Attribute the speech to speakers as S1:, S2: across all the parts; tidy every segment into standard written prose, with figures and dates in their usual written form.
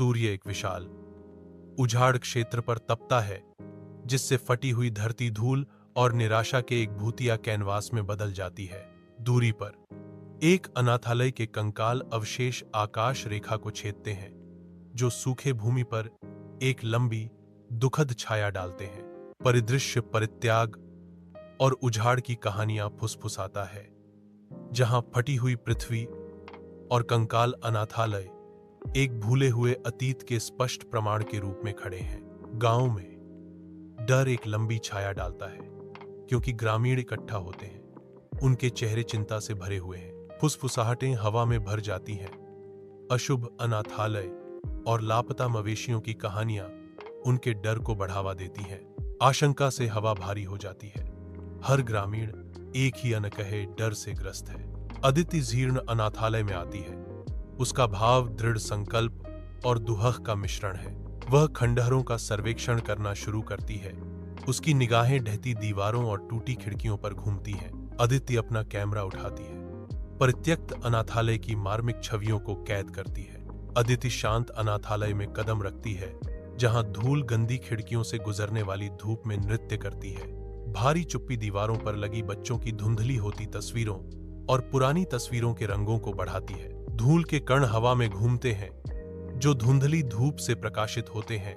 S1: सूर्य एक विशाल उजाड़ क्षेत्र पर तपता है, जिससे फटी हुई धरती धूल और निराशा के एक भूतिया कैनवास में बदल जाती है। दूरी पर एक अनाथालय के कंकाल अवशेष आकाश रेखा को छेदते हैं, जो सूखे भूमि पर एक लंबी दुखद छाया डालते हैं। परिदृश्य परित्याग और उजाड़ की कहानियां फुसफुसाता है, जहां फटी हुई पृथ्वी और कंकाल अनाथालय एक भूले हुए अतीत के स्पष्ट प्रमाण के रूप में खड़े हैं। गांव में डर एक लंबी छाया डालता है, क्योंकि ग्रामीण इकट्ठा होते हैं। उनके चेहरे चिंता से भरे हुए हैं। फुसफुसाहटें हवा में भर जाती हैं। अशुभ अनाथालय और लापता मवेशियों की कहानियां उनके डर को बढ़ावा देती हैं। आशंका से हवा भारी हो जाती है। हर ग्रामीण एक ही अनकहे डर से ग्रस्त है। अदिति जीर्ण अनाथालय में आती है। उसका भाव दृढ़ संकल्प और दुहह का मिश्रण है। वह खंडहरों का सर्वेक्षण करना शुरू करती है। उसकी निगाहें ढहती दीवारों और टूटी खिड़कियों पर घूमती हैं। अदिति अपना कैमरा उठाती है, परित्यक्त अनाथालय की मार्मिक छवियों को कैद करती है। अदिति शांत अनाथालय में कदम रखती है, जहां धूल गंदी खिड़कियों से गुजरने वाली धूप में नृत्य करती है। भारी चुप्पी दीवारों पर लगी बच्चों की धुंधली होती तस्वीरों और पुरानी तस्वीरों के रंगों को बढ़ाती है। धूल के कण हवा में घूमते हैं, जो धुंधली धूप से प्रकाशित होते हैं,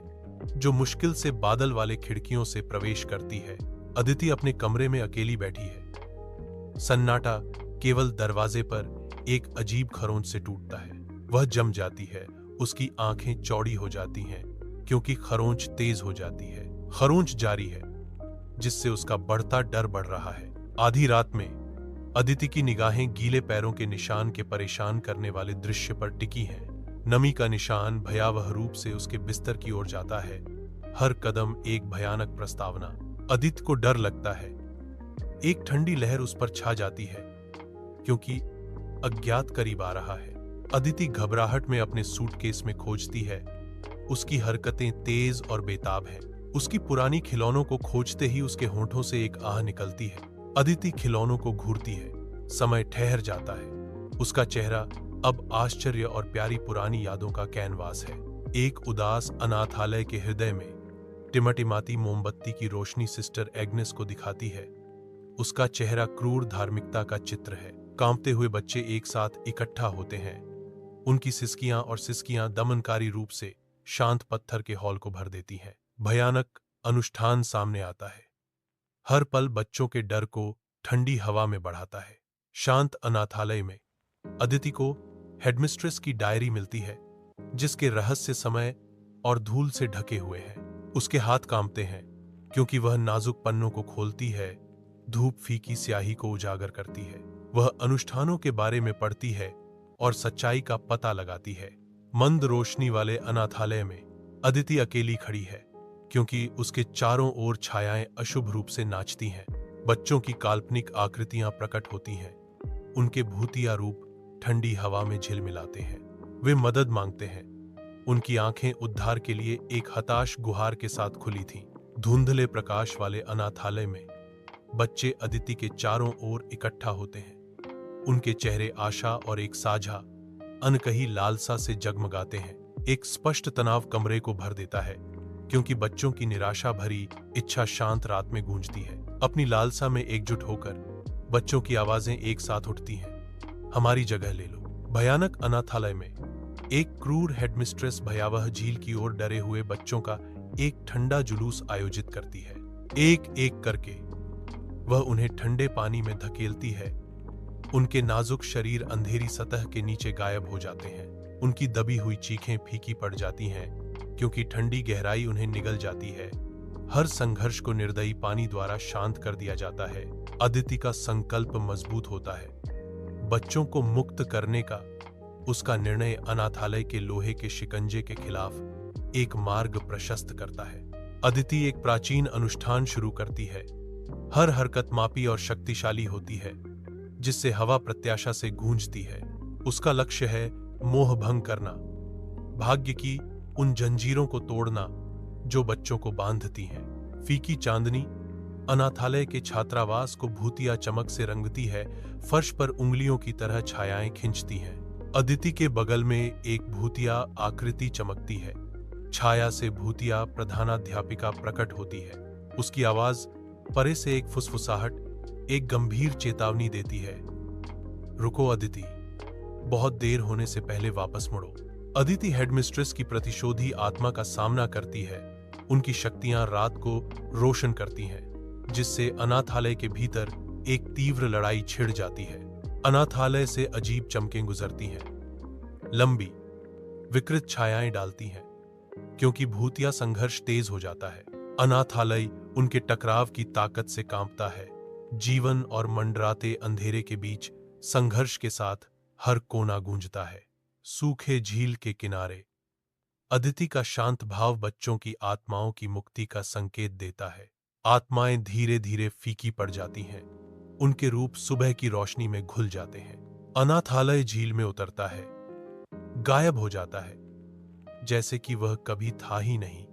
S1: जो मुश्किल से बादल वाले खिड़कियों से प्रवेश करती है। अदिति अपने कमरे में अकेली बैठी है। सन्नाटा केवल दरवाजे पर एक अजीब खरोंच से टूटता है। वह जम जाती है। उसकी आंखें चौड़ी हो जाती हैं, क्योंकि खरोंच तेज हो जाती है। खरोंच जारी है, जिससे उसका बढ़ता डर बढ़ रहा है। आधी रात में अदिति की निगाहें गीले पैरों के निशान के परेशान करने वाले दृश्य पर टिकी हैं। नमी का निशान भयावह रूप से उसके बिस्तर की ओर जाता है। हर कदम एक भयानक प्रस्तावना। अदिति को डर लगता है। एक ठंडी लहर उस पर छा जाती है, क्योंकि अज्ञात करीब आ रहा है। अदिति घबराहट में अपने सूटकेस में खोजती है। उसकी हरकतें तेज और बेताब हैं। उसकी पुरानी खिलौनों को खोजते ही उसके होंठों से एक आह निकलती है। अदिति खिलौनों को घूरती है। समय ठहर जाता है। उसका चेहरा अब आश्चर्य और प्यारी पुरानी यादों का कैनवास है। एक उदास अनाथालय के हृदय में टिमटिमाती मोमबत्ती की रोशनी सिस्टर एग्नेस को दिखाती है। उसका चेहरा क्रूर धार्मिकता का चित्र है। कांपते हुए बच्चे एक साथ इकट्ठा होते हैं। उनकी सिसकियां और सिसकियां दमनकारी रूप से शांत पत्थर के हॉल को भर देती हैं। भयानक अनुष्ठान सामने आता है। हर पल बच्चों के डर को ठंडी हवा में बढ़ाता है। शांत अनाथालय में अदिति को हेडमिस्ट्रेस की डायरी मिलती है, जिसके रहस्य समय और धूल से ढके हुए हैं। उसके हाथ कांपते हैं, क्योंकि वह नाजुक पन्नों को खोलती है। धूप फीकी स्याही को उजागर करती है। वह अनुष्ठानों के बारे में पढ़ती है और सच्चाई का पता लगाती है। मंद रोशनी वाले अनाथालय में अदिति अकेली खड़ी है, क्योंकि उसके चारों ओर छायाएं अशुभ रूप से नाचती हैं। बच्चों की काल्पनिक आकृतियां प्रकट होती हैं। उनके भूतिया रूप ठंडी हवा में झिलमिलाते हैं। वे मदद मांगते हैं। उनकी आंखें उद्धार के लिए एक हताश गुहार के साथ खुली थीं। धुंधले प्रकाश वाले अनाथालय में बच्चे अदिति के चारों ओर इकट्ठा होते हैं। उनके चेहरे आशा और एक साझा अनकही लालसा से जगमगाते हैं। एक स्पष्ट तनाव कमरे को भर देता है, क्योंकि बच्चों की निराशा भरी इच्छा शांत रात में गूंजती है। अपनी लालसा में एकजुट होकर बच्चों की आवाजें एक साथ उठती हैं। हमारी जगह ले लो। भयानक अनाथालय में एक क्रूर हेडमिस्ट्रेस भयावह झील की ओर डरे हुए बच्चों का एक ठंडा जुलूस आयोजित करती है। एक एक करके वह उन्हें ठंडे पानी में धकेलती है। उनके नाजुक शरीर अंधेरी सतह के नीचे गायब हो जाते हैं। उनकी दबी हुई चीखें फीकी पड़ जाती हैं, क्योंकि ठंडी गहराई उन्हें निगल जाती है। हर संघर्ष को निर्दयी पानी द्वारा शांत कर दिया जाता है। अदिति का संकल्प मजबूत होता है। बच्चों को मुक्त करने का उसका निर्णय अनाथालय के लोहे के शिकंजे के खिलाफ एक मार्ग प्रशस्त करता है। अदिति एक प्राचीन अनुष्ठान शुरू करती है। हर हरकत मापी और शक्तिशाली होती है, जिससे हवा प्रत्याशा से गूंजती है। उसका लक्ष्य है मोह भंग करना, भाग्य की उन जंजीरों को तोड़ना जो बच्चों को बांधती हैं। फीकी चांदनी अनाथालय के छात्रावास को भूतिया चमक से रंगती है। फर्श पर उंगलियों की तरह छायाएं खिंचती हैं। अदिति के बगल में एक भूतिया आकृति चमकती है। छाया से भूतिया प्रधानाध्यापिका प्रकट होती है। उसकी आवाज परे से एक फुसफुसाहट, एक गंभीर चेतावनी देती है। रुको अदिति, बहुत देर होने से पहले वापस मुड़ो। अदिति हेडमिस्ट्रेस की प्रतिशोधी आत्मा का सामना करती है। उनकी शक्तियां रात को रोशन करती हैं, जिससे अनाथालय के भीतर एक तीव्र लड़ाई छिड़ जाती है। अनाथालय से अजीब चमकें गुजरती हैं, लंबी विकृत छायाएं डालती हैं, क्योंकि भूतिया संघर्ष तेज हो जाता है। अनाथालय उनके टकराव की ताकत से कांपता है। जीवन और मंडराते अंधेरे के बीच संघर्ष के साथ हर कोना गूंजता है। सूखे झील के किनारे अदिति का शांत भाव बच्चों की आत्माओं की मुक्ति का संकेत देता है। आत्माएं धीरे धीरे फीकी पड़ जाती हैं। उनके रूप सुबह की रोशनी में घुल जाते हैं। अनाथालय झील में उतरता है, गायब हो जाता है, जैसे कि वह कभी था ही नहीं।